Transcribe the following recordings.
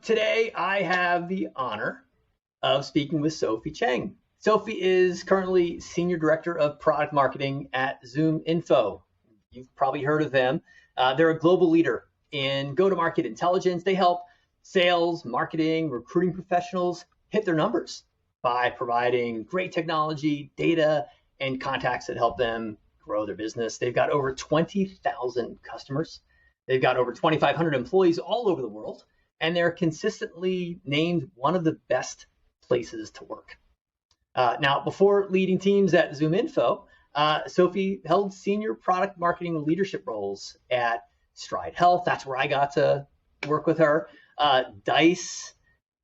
today I have the honor of speaking with Sophie Cheng. Sophie is currently Senior Director of Product Marketing at ZoomInfo. You've probably heard of them. They're a global leader in go-to-market intelligence. They help sales, marketing, recruiting professionals hit their numbers by providing great technology, data, and contacts that help them grow their business. They've got over 20,000 customers. They've got over 2,500 employees all over the world, and they're consistently named one of the best places to work. Now, before leading teams at ZoomInfo, Sophie held senior product marketing leadership roles at Stride Health. That's where I got to work with her. Dice,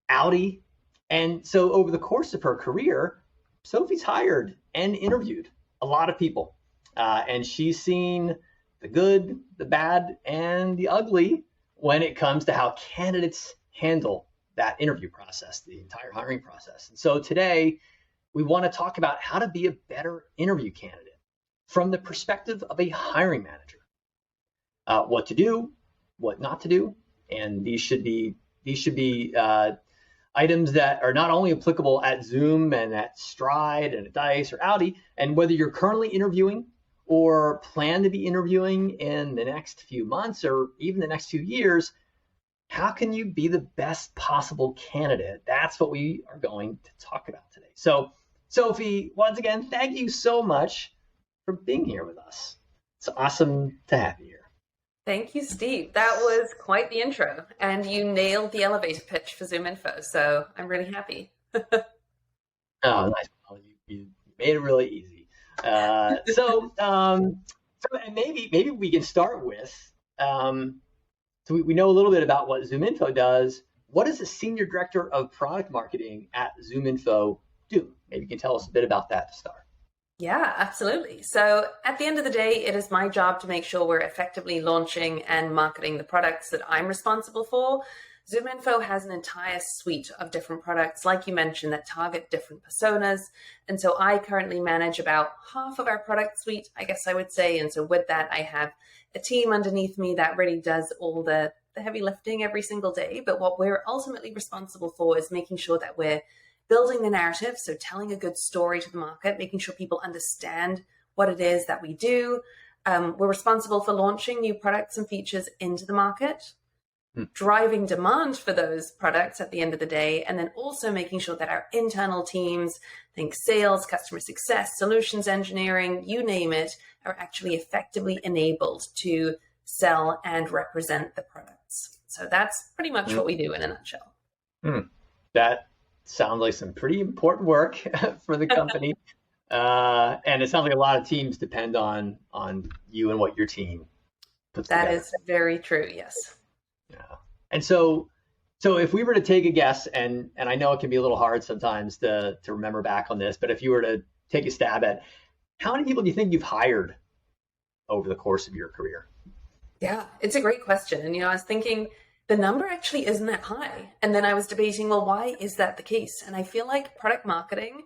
Audi. And so over the course of her career, Sophie's hired and interviewed a lot of people. And she's seen the good, the bad, and the ugly when it comes to how candidates handle that interview process, the entire hiring process. And so today, we want to talk about how to be a better interview candidate from the perspective of a hiring manager. What to do, what not to do, and these should be items that are not only applicable at Zoom and at Stride and at Dice or Audi, and whether you're currently interviewing or plan to be interviewing in the next few months or even the next few years, how can you be the best possible candidate? That's what we are going to talk about today. So, Sophie, once again, thank you so much for being here with us. It's awesome to have you here. Thank you, Steve. That was quite the intro, and you nailed the elevator pitch for ZoomInfo, so I'm really happy. Oh, nice. Well, you made it really easy. So maybe we can start with, so we know a little bit about what ZoomInfo does. What does the Senior Director of Product Marketing at ZoomInfo do? Maybe you can tell us a bit about that to start. Yeah, absolutely. So at the end of the day, it is my job to make sure we're effectively launching and marketing the products that I'm responsible for. ZoomInfo has an entire suite of different products, like you mentioned, that target different personas. And so I currently manage about half of our product suite, I guess I would say. And so with that, I have a team underneath me that really does all the heavy lifting every single day. But what we're ultimately responsible for is making sure that we're building the narrative, so telling a good story to the market, making sure people understand what it is that we do. We're responsible for launching new products and features into the market, driving demand for those products at the end of the day, and then also making sure that our internal teams, think sales, customer success, solutions engineering, you name it, are actually effectively enabled to sell and represent the products. So that's pretty much what we do in a nutshell. That sounds like some pretty important work for the company. And it sounds like a lot of teams depend on you and what your team puts together. That is very true, yes. Yeah. And so if we were to take a guess, and I know it can be a little hard sometimes to remember back on this, but if you were to take a stab at, how many people do you think you've hired over the course of your career? Yeah, it's a great question. And, I was thinking the number actually isn't that high. And then I was debating, well, why is that the case? And I feel like product marketing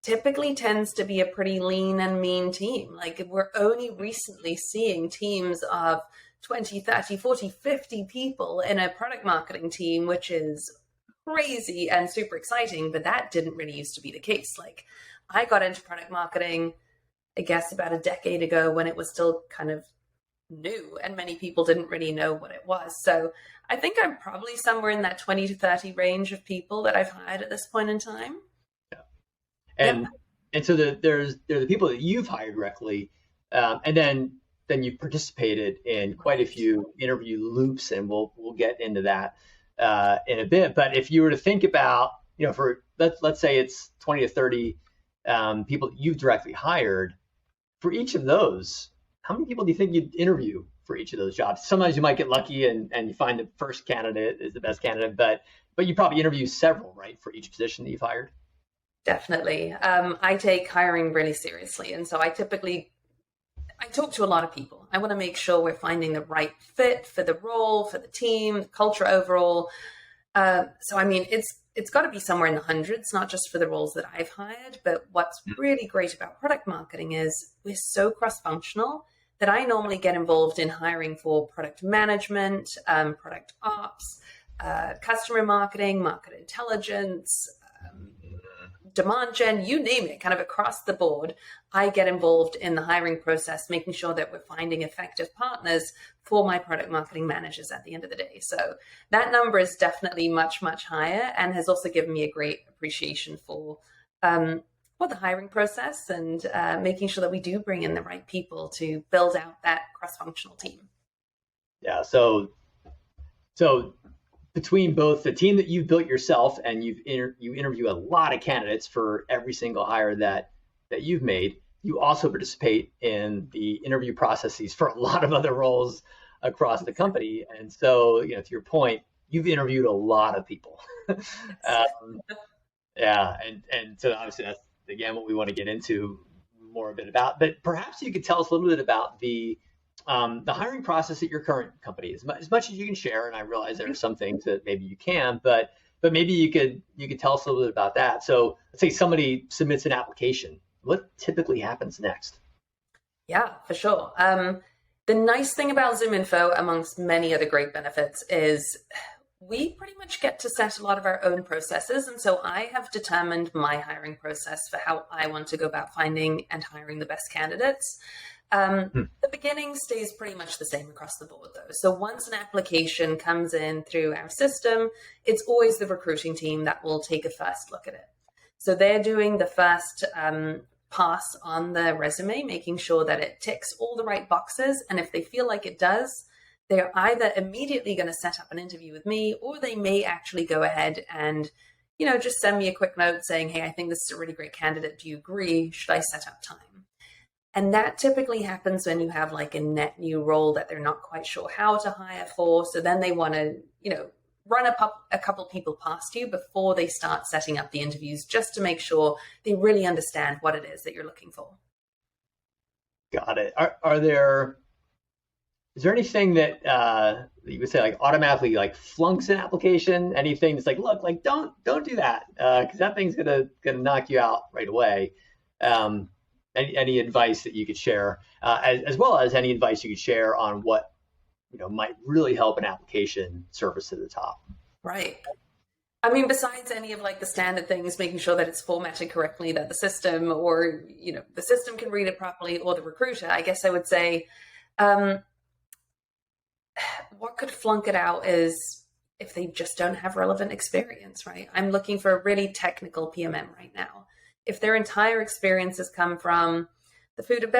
typically tends to be a pretty lean and mean team. Like we're only recently seeing teams of 20, 30, 40, 50 people in a product marketing team, which is crazy and super exciting, but that didn't really used to be the case. Like I got into product marketing, I guess about a decade ago when it was still kind of new and many people didn't really know what it was. So I think I'm probably somewhere in that 20 to 30 range of people that I've hired at this point in time. Yeah. And so there are the people that you've hired directly, and then you've participated in quite a few interview loops, and we'll get into that in a bit. But if you were to think about, for let's say it's 20 to 30 people that you've directly hired, for each of those, how many people do you think you'd interview for each of those jobs? Sometimes you might get lucky and you find the first candidate is the best candidate, but you probably interview several, right, for each position that you've hired? Definitely. I take hiring really seriously. And so I talk to a lot of people. I want to make sure we're finding the right fit for the role, for the team, the culture overall. So, I mean, it's got to be somewhere in the hundreds, not just for the roles that I've hired. But what's really great about product marketing is we're so cross-functional that I normally get involved in hiring for product management, product ops, customer marketing, market intelligence, demand gen, you name it, kind of across the board. I get involved in the hiring process, making sure that we're finding effective partners for my product marketing managers at the end of the day. So that number is definitely much, much higher, and has also given me a great appreciation for the hiring process and making sure that we do bring in the right people to build out that cross-functional team. Yeah. So between both the team that you've built yourself and you interview a lot of candidates for every single hire that you've made, you also participate in the interview processes for a lot of other roles across the company. And so, to your point, you've interviewed a lot of people. Yeah. And so obviously that's, again, what we want to get into more a bit about. But perhaps you could tell us a little bit about the hiring process at your current company, as much as you can share. And I realize there are some things that maybe you can, but maybe you could tell us a little bit about that. So let's say somebody submits an application. What typically happens next? Yeah, for sure. The nice thing about ZoomInfo, amongst many other great benefits, is we pretty much get to set a lot of our own processes. And so I have determined my hiring process for how I want to go about finding and hiring the best candidates. The beginning stays pretty much the same across the board, though. So once an application comes in through our system, it's always the recruiting team that will take a first look at it. So they're doing the first pass on the resume, making sure that it ticks all the right boxes. And if they feel like it does, they're either immediately going to set up an interview with me, or they may actually go ahead and, just send me a quick note saying, hey, I think this is a really great candidate. Do you agree? Should I set up time? And that typically happens when you have like a net new role that they're not quite sure how to hire for. So then they want to, run a couple people past you before they start setting up the interviews, just to make sure they really understand what it is that you're looking for. Got it. Is there anything that you would say like automatically like flunks an application? Anything that's like, look, like don't do that because that thing's gonna knock you out right away. Any advice that you could share, as well as any advice you could share on what might really help an application surface to the top? Right. I mean, besides any of like the standard things, making sure that it's formatted correctly, that the system or the system can read it properly, or the recruiter, I guess I would say, what could flunk it out is if they just don't have relevant experience, right? I'm looking for a really technical PMM right now. If their entire experience has come from the food and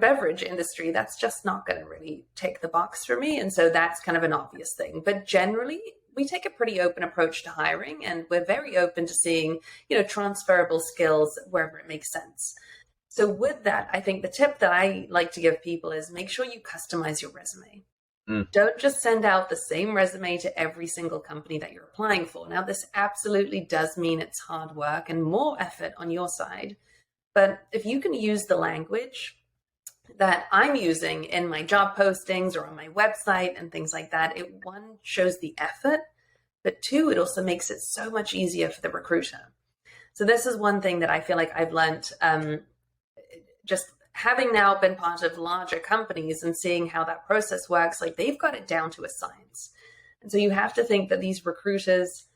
beverage industry, that's just not going to really tick the box for me. And so that's kind of an obvious thing. But generally, we take a pretty open approach to hiring, and we're very open to seeing, transferable skills wherever it makes sense. So with that, I think the tip that I like to give people is make sure you customize your resume. Don't just send out the same resume to every single company that you're applying for. Now, this absolutely does mean it's hard work and more effort on your side. But if you can use the language that I'm using in my job postings or on my website and things like that, it, one, shows the effort, but two, it also makes it so much easier for the recruiter. So this is one thing that I feel like I've learned just having now been part of larger companies and seeing how that process works. Like, they've got it down to a science. And so you have to think that these recruiters,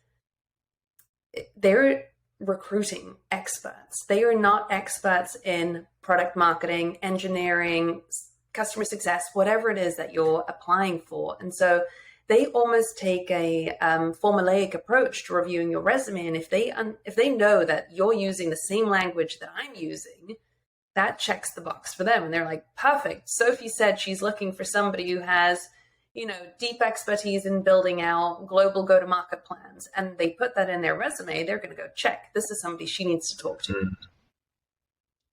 they're recruiting experts. They are not experts in product marketing, engineering, customer success, whatever it is that you're applying for. And so they almost take a formulaic approach to reviewing your resume. And if they know that you're using the same language that I'm using, that checks the box for them. And they're like, perfect. Sophie said she's looking for somebody who has, deep expertise in building out global go-to-market plans. And they put that in their resume. They're going to go, check, this is somebody she needs to talk to.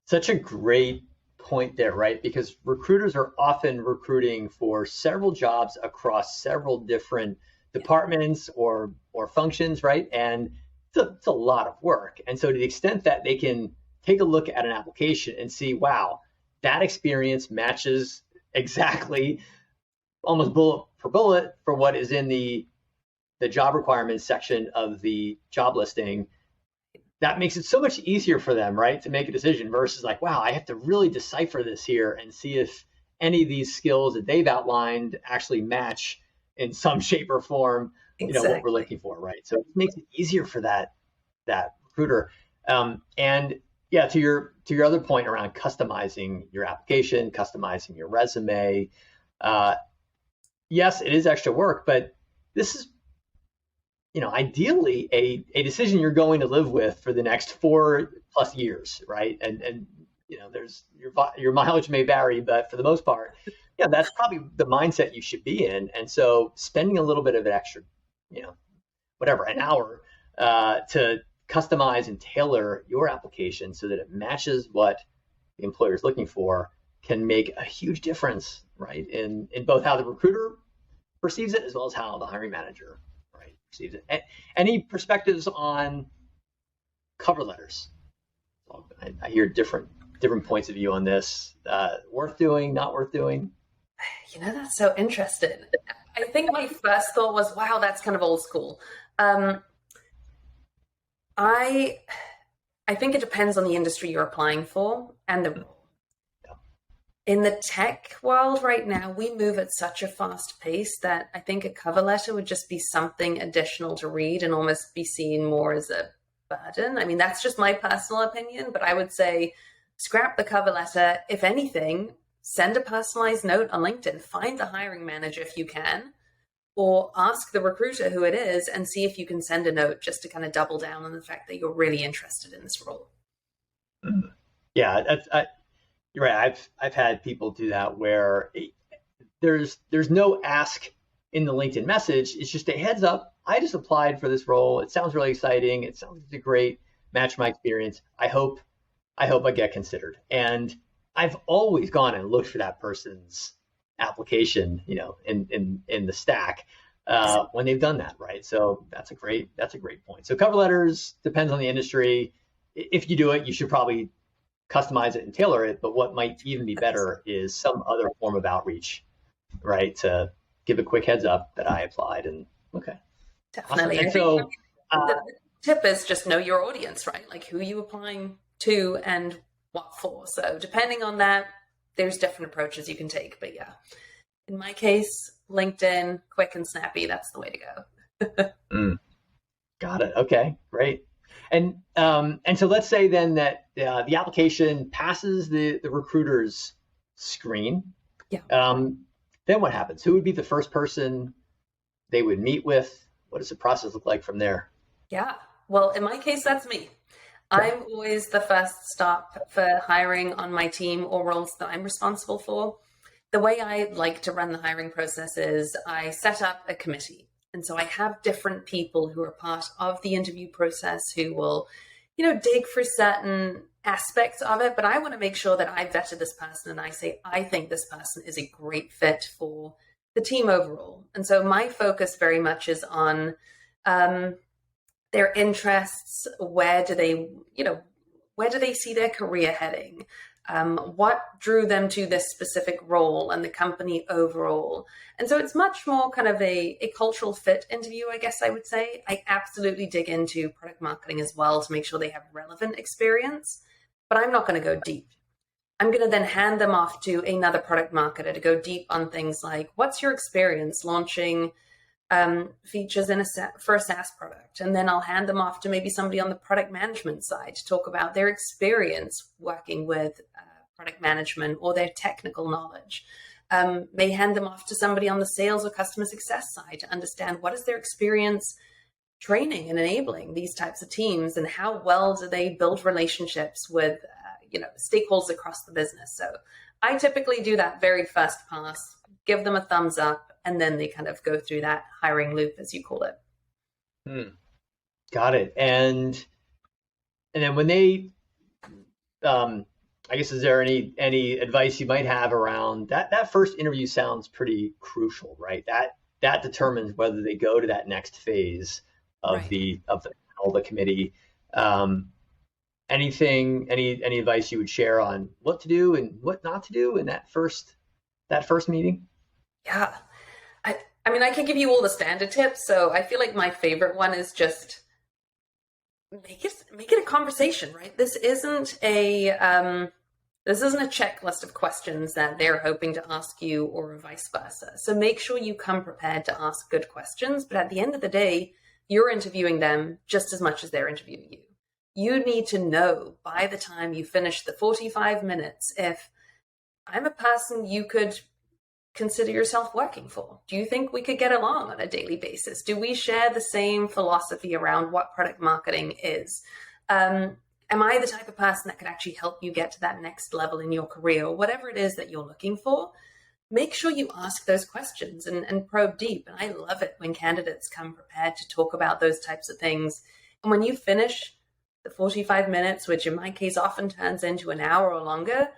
Such a great point there, right? Because recruiters are often recruiting for several jobs across several different departments or functions, right? And it's a lot of work. And so to the extent that they can take a look at an application and see, wow, that experience matches exactly, almost bullet for bullet, for what is in the job requirements section of the job listing. That makes it so much easier for them, right, to make a decision versus like, wow, I have to really decipher this here and see if any of these skills that they've outlined actually match in some shape or form what we're Exactly. looking for, right? So it makes it easier for that recruiter. And yeah, to your other point around customizing your application, customizing your resume, uh, yes, it is extra work, but this is ideally a decision you're going to live with for the next 4+ years, right? And there's your mileage may vary, but for the most part, yeah, that's probably the mindset you should be in. And so spending a little bit of an extra, whatever, an hour to customize and tailor your application so that it matches what the employer is looking for can make a huge difference, right? In both how the recruiter perceives it as well as how the hiring manager, right, perceives it. Any perspectives on cover letters? I hear different points of view on this. Worth doing, not worth doing? That's so interesting. I think my first thought was, wow, that's kind of old school. I think it depends on the industry you're applying for and the role. In the tech world right now, we move at such a fast pace that I think a cover letter would just be something additional to read and almost be seen more as a burden. I mean, that's just my personal opinion, but I would say scrap the cover letter. If anything, send a personalized note on LinkedIn, find the hiring manager if you can, or ask the recruiter who it is and see if you can send a note just to kind of double down on the fact that you're really interested in this role. Yeah, you're right. I've had people do that where there's no ask in the LinkedIn message. It's just a heads up. I just applied for this role. It sounds really exciting. It sounds like a great match for my experience. I hope I get considered. And I've always gone and looked for that person's application, in the stack when they've done that, right? So that's a great point. So cover letters depends on the industry. If you do it, you should probably customize it and tailor it. But what might even be better is some other form of outreach, right? To give a quick heads up that I applied. And okay, definitely. Awesome. And so the tip is just know your audience, right? Like who you applying to and what for. So depending on that, there's different approaches you can take. But yeah, in my case, LinkedIn, quick and snappy, that's the way to go. Got it. Okay, great. And so let's say then that the application passes the recruiter's screen. Yeah. Then what happens? Who would be the first person they would meet with? What does the process look like from there? Yeah. Well, in my case, that's me. I'm always the first stop for hiring on my team or roles that I'm responsible for. The way I like to run the hiring process is I set up a committee. And so I have different people who are part of the interview process who will, dig for certain aspects of it. But I want to make sure that I vetted this person and I say, I think this person is a great fit for the team overall. And so my focus very much is on their interests. Where do they see their career heading? What drew them to this specific role and the company overall? And so it's much more kind of a cultural fit interview, I guess I would say. I absolutely dig into product marketing as well to make sure they have relevant experience, but I'm not going to go deep. I'm going to then hand them off to another product marketer to go deep on things like, what's your experience launching features for a SaaS product? And then I'll hand them off to maybe somebody on the product management side to talk about their experience working with product management or their technical knowledge. May hand them off to somebody on the sales or customer success side to understand what is their experience training and enabling these types of teams and how well do they build relationships with stakeholders across the business. So I typically do that very first pass, give them a thumbs up, and then they kind of go through that hiring loop, as you call it. Got it. And then when they, I guess, is there any advice you might have around that? That first interview sounds pretty crucial, right? That determines whether they go to that next phase of the committee. Any advice you would share on what to do and what not to do in that first meeting? Yeah. I mean, I can give you all the standard tips. So I feel like my favorite one is just make it a conversation, right? This isn't a This isn't a checklist of questions that they're hoping to ask you or vice versa. So make sure you come prepared to ask good questions. But at the end of the day, you're interviewing them just as much as they're interviewing you. You need to know by the time you finish the 45 minutes if I'm a person you could consider yourself working for. Do you think we could get along on a daily basis? Do we share the same philosophy around what product marketing is? Am I the type of person that could actually help you get to that next level in your career, or whatever it is that you're looking for? Make sure you ask those questions and probe deep. And I love it when candidates come prepared to talk about those types of things. And when you finish the 45 minutes, which in my case often turns into an hour or longer,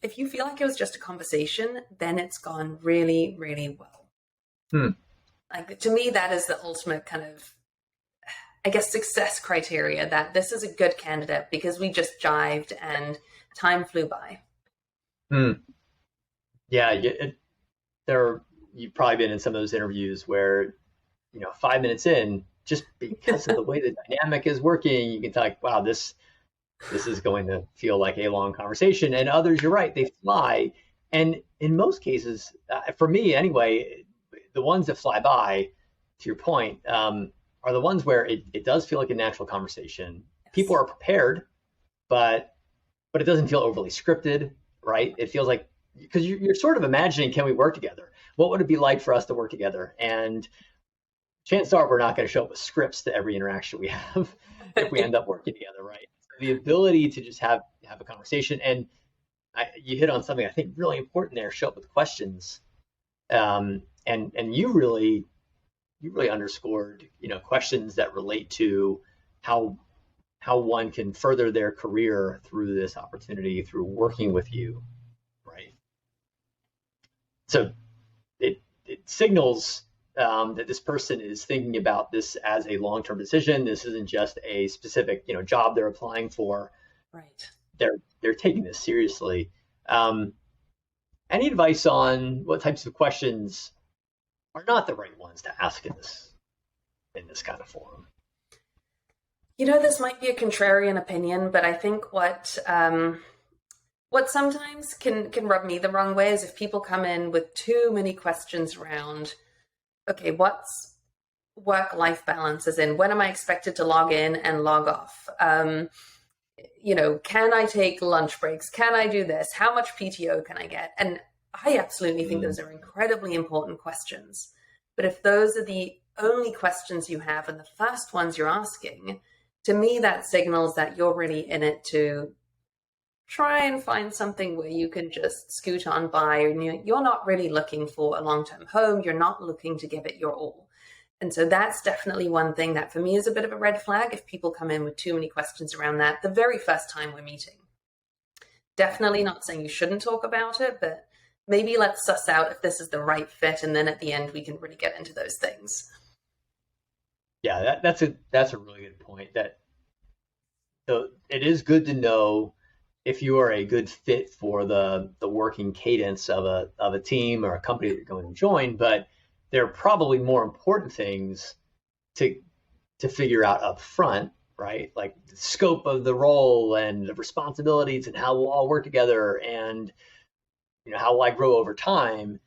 if you feel like it was just a conversation, then it's gone really, really well. Like, to me, that is the ultimate kind of, I guess, success criteria, that this is a good candidate because we just jived and time flew by. Yeah, you've probably been in some of those interviews where, 5 minutes in, just because of the way the dynamic is working, you can tell, like, wow, this is going to feel like a long conversation. And others, you're right, they fly. And in most cases, for me anyway, the ones that fly by, to your point, are the ones where it does feel like a natural conversation. Yes. People are prepared, but it doesn't feel overly scripted, right? It feels like, because you're sort of imagining, can we work together? What would it be like for us to work together? And chances are we're not going to show up with scripts to every interaction we have if we end up working together, right? So the ability to just have a conversation, and you hit on something I think really important there, show up with questions. And you really underscored, questions that relate to how one can further their career through this opportunity, through working with you, right? So it signals that this person is thinking about this as a long-term decision. This isn't just a specific, job they're applying for. Right. They're taking this seriously. Any advice on what types of questions are not the right ones to ask in this kind of forum? This might be a contrarian opinion, but I think what sometimes can rub me the wrong way is if people come in with too many questions around, okay, what's work-life balance, as in when am I expected to log in and log off? Can I take lunch breaks? Can I do this? How much PTO can I get? And I absolutely think those are incredibly important questions. But if those are the only questions you have and the first ones you're asking, to me, that signals that you're really in it to try and find something where you can just scoot on by. And you're not really looking for a long-term home. You're not looking to give it your all. And so that's definitely one thing that for me is a bit of a red flag if people come in with too many questions around that the very first time we're meeting. Definitely not saying you shouldn't talk about it, but maybe let's suss out if this is the right fit, and then at the end we can really get into those things. Yeah, that's a really good point. So it is good to know if you are a good fit for the working cadence of a team or a company that you're going to join, but there are probably more important things to figure out up front, right? Like the scope of the role and the responsibilities and how we'll all work together, and how will I grow over time?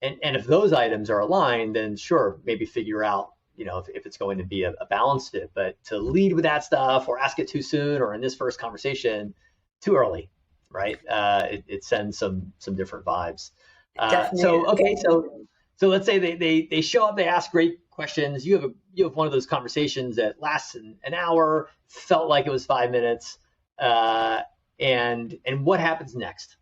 And if those items are aligned, then sure, maybe figure out, if it's going to be a balanced fit. But to lead with that stuff or ask it too soon or in this first conversation, too early, right? It sends some different vibes. So let's say they show up, they ask great questions. You have one of those conversations that lasts an hour, felt like it was 5 minutes, and what happens next?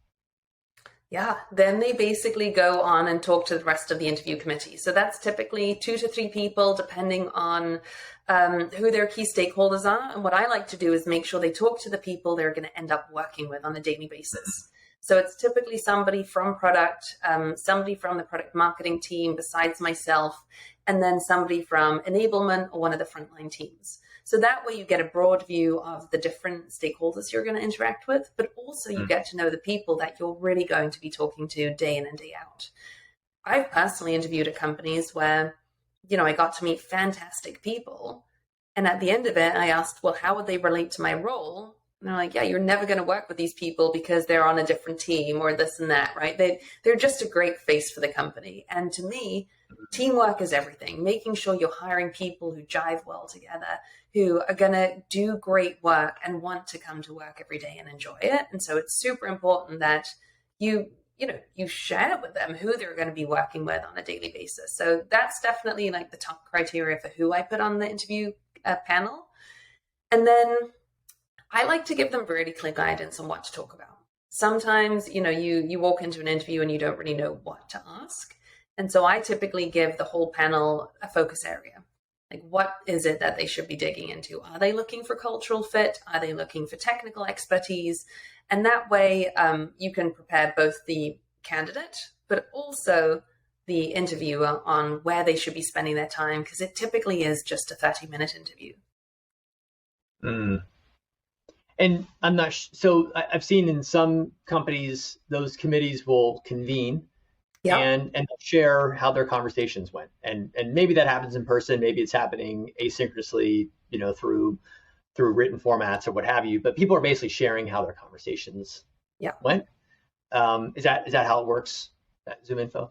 Yeah, then they basically go on and talk to the rest of the interview committee. So that's typically 2 to 3 people, depending on who their key stakeholders are. And what I like to do is make sure they talk to the people they're going to end up working with on a daily basis. So it's typically somebody from product, somebody from the product marketing team besides myself, and then somebody from enablement or one of the frontline teams. So that way you get a broad view of the different stakeholders you're going to interact with, but also you get to know the people that you're really going to be talking to day in and day out. I've personally interviewed at companies where, I got to meet fantastic people. And at the end of it, I asked, well, how would they relate to my role? And they're like, yeah, you're never going to work with these people because they're on a different team or this and that, right? They're just a great face for the company. And to me, teamwork is everything. Making sure you're hiring people who jive well together, who are going to do great work and want to come to work every day and enjoy it. And so it's super important that you share with them who they're going to be working with on a daily basis. So that's definitely like the top criteria for who I put on the interview panel. And then I like to give them really clear guidance on what to talk about. Sometimes, you walk into an interview and you don't really know what to ask. And so I typically give the whole panel a focus area. Like, what is it that they should be digging into? Are they looking for cultural fit? Are they looking for technical expertise? And that way you can prepare both the candidate, but also the interviewer on where they should be spending their time, because it typically is just a 30-minute interview. And I'm not so I've seen in some companies those committees will convene and share how their conversations went, and maybe that happens in person, maybe it's happening asynchronously, through written formats or what have you. But people are basically sharing how their conversations went. Is that how it works at ZoomInfo?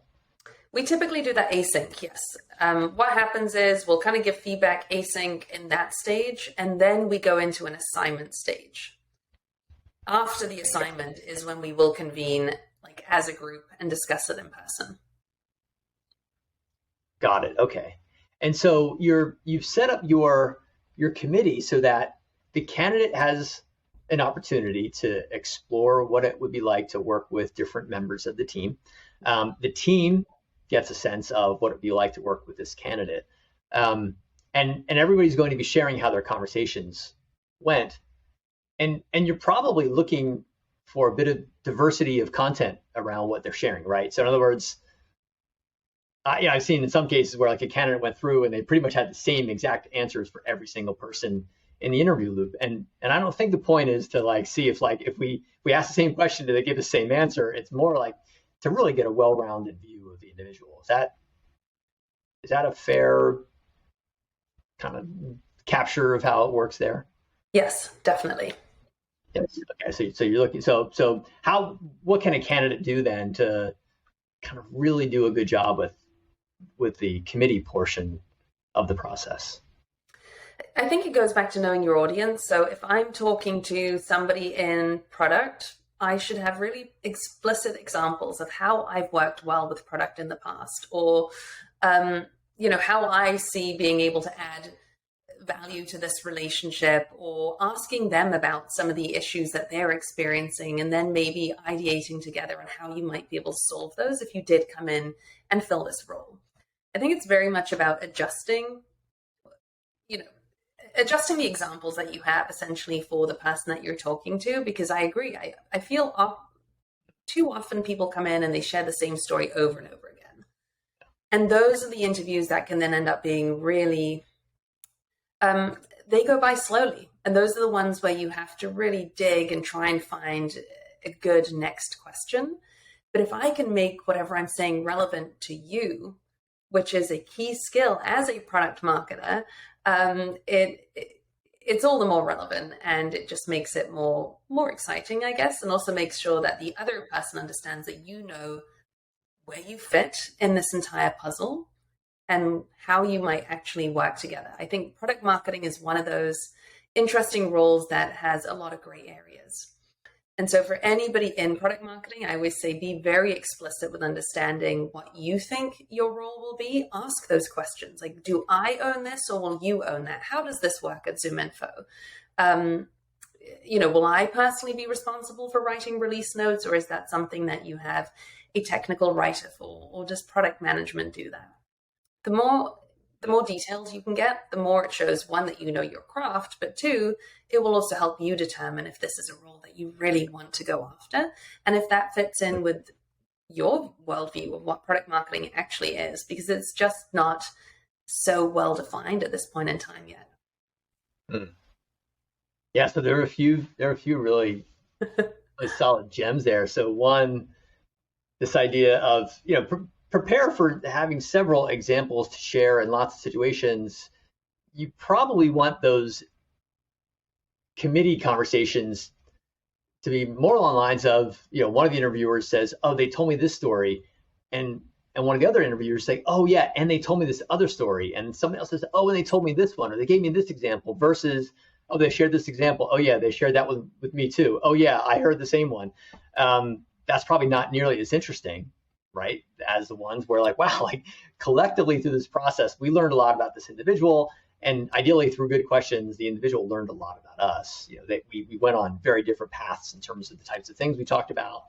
We typically do that async, yes. What happens is we'll kind of give feedback async in that stage, and then we go into an assignment stage. After the assignment is when we will convene like as a group and discuss it in person. Got it. Okay. And so you've set up your committee so that the candidate has an opportunity to explore what it would be like to work with different members of the team. The team gets a sense of what it'd be like to work with this candidate. And everybody's going to be sharing how their conversations went. And you're probably looking for a bit of diversity of content around what they're sharing, right? So in other words, I've seen in some cases where like a candidate went through and they pretty much had the same exact answers for every single person in the interview loop. And I don't think the point is to like see if we ask the same question, do they give the same answer? It's more like to really get a well-rounded view of the individual. Is that a fair kind of capture of how it works there? Yes, definitely. Yes. Okay. So you're looking. So what can a candidate do then to kind of really do a good job with the committee portion of the process? I think it goes back to knowing your audience. So if I'm talking to somebody in product, I should have really explicit examples of how I've worked well with product in the past, or how I see being able to add value to this relationship, or asking them about some of the issues that they're experiencing, and then maybe ideating together on how you might be able to solve those if you did come in and fill this role. I think it's very much about adjusting the examples that you have essentially for the person that you're talking to, because I agree. I feel too often people come in and they share the same story over and over again. And those are the interviews that can then end up being really, they go by slowly. And those are the ones where you have to really dig and try and find a good next question. But if I can make whatever I'm saying relevant to you, which is a key skill as a product marketer, it's all the more relevant, and it just makes it more exciting, I guess, and also makes sure that the other person understands that you know where you fit in this entire puzzle and how you might actually work together. I think product marketing is one of those interesting roles that has a lot of gray areas. And so for anybody in product marketing, I always say be very explicit with understanding what you think your role will be. Ask those questions. Like, do I own this or will you own that? How does this work at ZoomInfo? Will I personally be responsible for writing release notes, or is that something that you have a technical writer for, or does product management do that? The more details you can get, the more it shows, one, that you know your craft, but two, it will also help you determine if this is a role that you really want to go after, and if that fits in with your worldview of what product marketing actually is, because it's just not so well defined at this point in time yet. Yeah, so there are a few really solid gems there. So one, this idea of prepare for having several examples to share in lots of situations. You probably want those committee conversations to be more along the lines of, one of the interviewers says, "Oh, they told me this story," and one of the other interviewers say, "Oh yeah, and they told me this other story," and somebody else says, "Oh, and they told me this one, or they gave me this example," versus, "Oh, they shared this example. Oh yeah, they shared that with me too. Oh yeah, I heard the same one." That's probably not nearly as interesting, right, as the ones where like, wow, like collectively through this process, we learned a lot about this individual, and ideally through good questions, the individual learned a lot about us. We went on very different paths in terms of the types of things we talked about.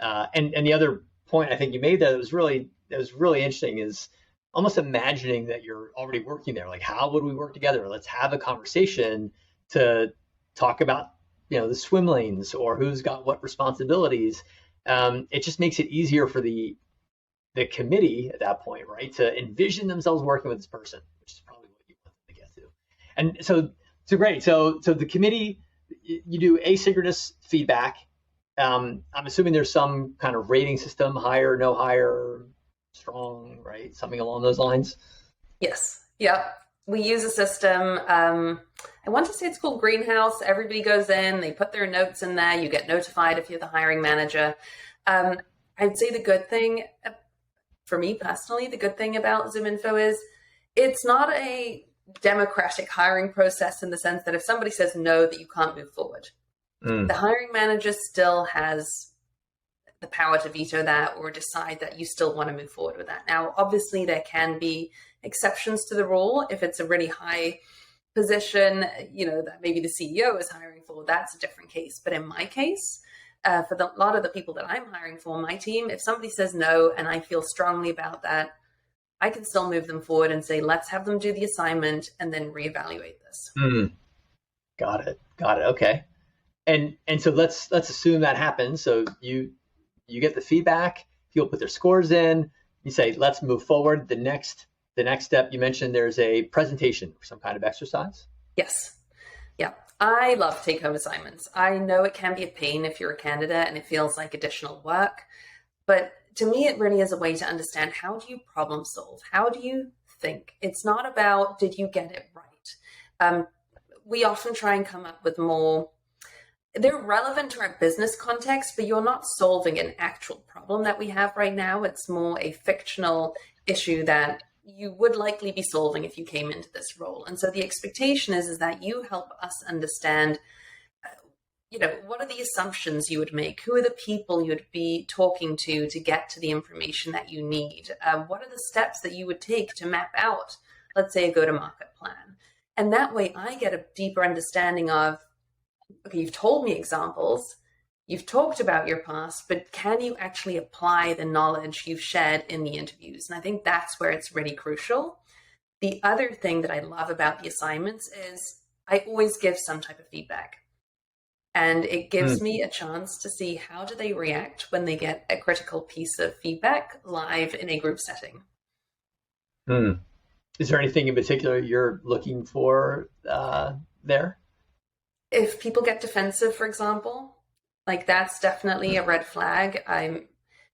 And the other point I think you made that was really interesting is almost imagining that you're already working there. Like, how would we work together? Let's have a conversation to talk about, the swim lanes or who's got what responsibilities. It just makes it easier for the committee at that point, right, to envision themselves working with this person, which is probably what you want them to get to. And so great. So the committee, you do asynchronous feedback. I'm assuming there's some kind of rating system, higher, no higher, strong, right? Something along those lines. Yes. Yep. We use a system. I want to say it's called Greenhouse. Everybody goes in, they put their notes in there. You get notified if you're the hiring manager. I'd say the good thing, for me personally, the good thing about ZoomInfo is it's not a democratic hiring process in the sense that if somebody says no, that you can't move forward. The hiring manager still has the power to veto that or decide that you still want to move forward with that. Now, obviously, there can be exceptions to the rule. If it's a really high position, that maybe the CEO is hiring for, that's a different case. But in my case, for a lot of the people that I'm hiring for my team, if somebody says no and I feel strongly about that, I can still move them forward and say, let's have them do the assignment and then reevaluate this. Got it. Okay. And so let's assume that happens. So you get the feedback, people put their scores in, you say, let's move forward. The next step, you mentioned there's a presentation or some kind of exercise. Yes. Yeah. I love take-home assignments. I know it can be a pain if you're a candidate and it feels like additional work, but to me, it really is a way to understand, how do you problem solve? How do you think? It's not about, did you get it right? We often try and come up with more, they're relevant to our business context, but you're not solving an actual problem that we have right now. It's more a fictional issue that you would likely be solving if you came into this role. And so the expectation is that you help us understand, what are the assumptions you would make? Who are the people you would be talking to get to the information that you need? What are the steps that you would take to map out, let's say, a go-to-market plan? And that way I get a deeper understanding of, okay, you've told me examples, you've talked about your past, but can you actually apply the knowledge you've shared in the interviews? And I think that's where it's really crucial. The other thing that I love about the assignments is I always give some type of feedback. And it gives me a chance to see how do they react when they get a critical piece of feedback live in a group setting. Is there anything in particular you're looking for there? If people get defensive, for example, like that's definitely a red flag. I'm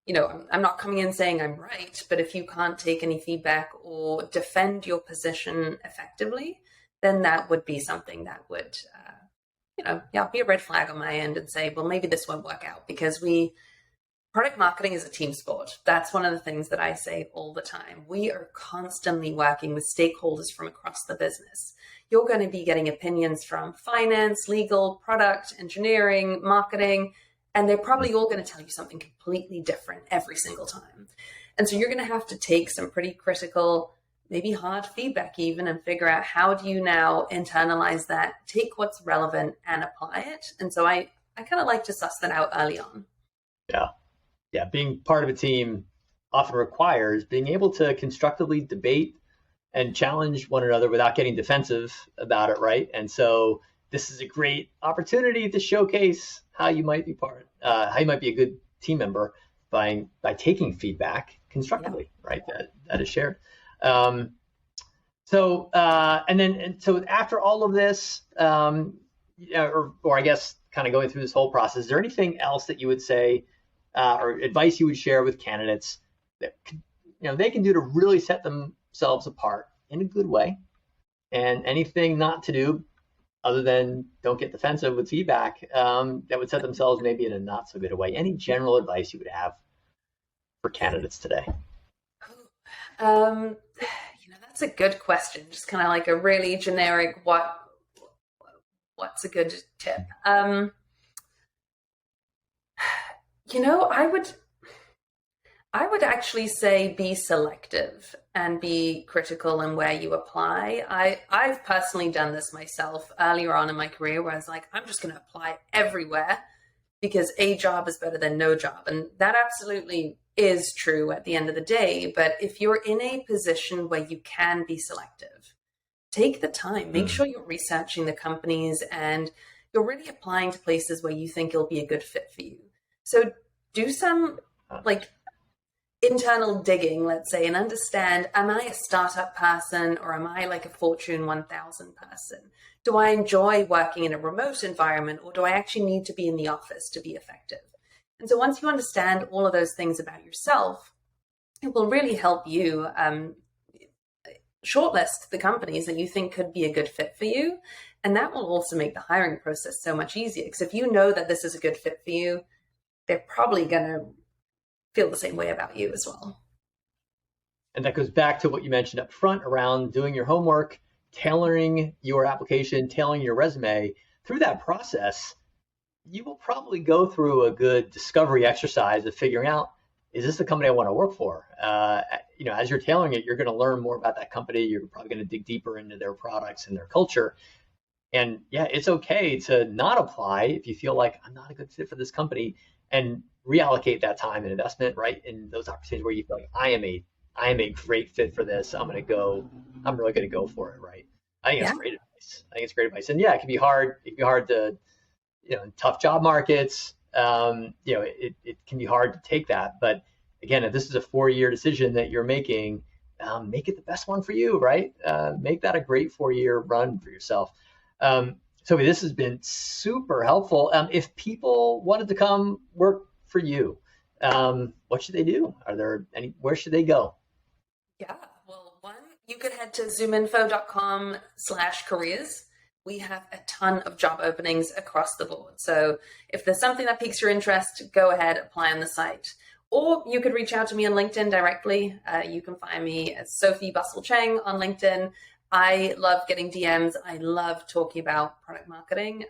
not coming in saying I'm right, but if you can't take any feedback or defend your position effectively, then that would be something that would, be a red flag on my end and say, well, maybe this won't work out, because product marketing is a team sport. That's one of the things that I say all the time. We are constantly working with stakeholders from across the business. You're going to be getting opinions from finance, legal, product, engineering, marketing, and they're probably all going to tell you something completely different every single time. And so you're going to have to take some pretty critical, maybe hard feedback even, and figure out, how do you now internalize that, take what's relevant and apply it. And so I kind of like to suss that out early on. Yeah. Being part of a team often requires being able to constructively debate and challenge one another without getting defensive about it, right? And so this is a great opportunity to showcase how you might be how you might be a good team member by taking feedback constructively, right? That is shared. So after all of this, or I guess kind of going through this whole process, is there anything else that you would say or advice you would share with candidates that they can do to really set themselves apart in a good way, and anything not to do other than don't get defensive with feedback, that would set themselves maybe in a not so good a way? Any general advice you would have for candidates today? That's a good question. Just kind of like a really generic, what's a good tip? I would actually say be selective and be critical in where you apply. I've personally done this myself earlier on in my career where I was like, I'm just going to apply everywhere because a job is better than no job. And that absolutely is true at the end of the day. But if you're in a position where you can be selective, take the time, make sure you're researching the companies and you're really applying to places where you think it'll be a good fit for you. So do some internal digging, let's say, and understand, am I a startup person or am I like a Fortune 1000 person? Do I enjoy working in a remote environment or do I actually need to be in the office to be effective? And so once you understand all of those things about yourself, it will really help you shortlist the companies that you think could be a good fit for you. And that will also make the hiring process so much easier. Because if you know that this is a good fit for you, they're probably going to feel the same way about you as well. And that goes back to what you mentioned up front around doing your homework, tailoring your application, tailoring your resume. Through that process, you will probably go through a good discovery exercise of figuring out, is this the company I want to work for? As you're tailoring it, you're going to learn more about that company. You're probably going to dig deeper into their products and their culture. And yeah, it's okay to not apply if you feel like I'm not a good fit for this company, and reallocate that time and investment right in those opportunities where you feel like I am a great fit for this. I'm really going to go for it. Right. I think that's great advice. And yeah, it can be hard. It can be hard to, in tough job markets, it can be hard to take that. But again, if this is a 4-year decision that you're making, make it the best one for you, right? Make that a great 4-year run for yourself. Sophie, this has been super helpful. If people wanted to come work for you, what should they do? Where should they go? Yeah, well, you could head to zoominfo.com/careers. We have a ton of job openings across the board. So if there's something that piques your interest, go ahead, apply on the site. Or you could reach out to me on LinkedIn directly. You can find me as Sophie Cheng on LinkedIn. I love getting DMs. I love talking about product marketing.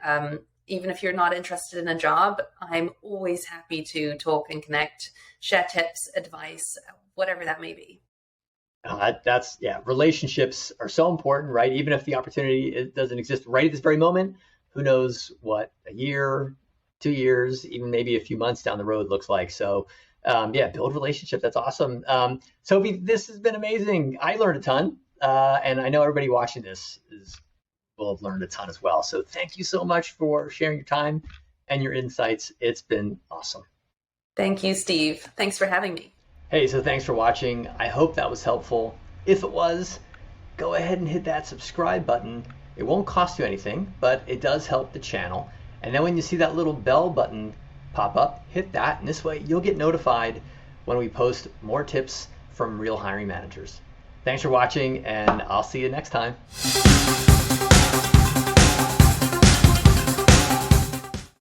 Even if you're not interested in a job, I'm always happy to talk and connect, share tips, advice, whatever that may be. Relationships are so important, right? Even if the opportunity doesn't exist right at this very moment, who knows what a year, 2 years, even maybe a few months down the road looks like. So build relationships. That's awesome. Sophie, this has been amazing. I learned a ton. And I know everybody watching this will have learned a ton as well. So thank you so much for sharing your time and your insights. It's been awesome. Thank you, Steve. Thanks for having me. Hey, so thanks for watching. I hope that was helpful. If it was, go ahead and hit that subscribe button. It won't cost you anything, but it does help the channel. And then when you see that little bell button pop up, hit that. And this way you'll get notified when we post more tips from real hiring managers. Thanks for watching, and I'll see you next time.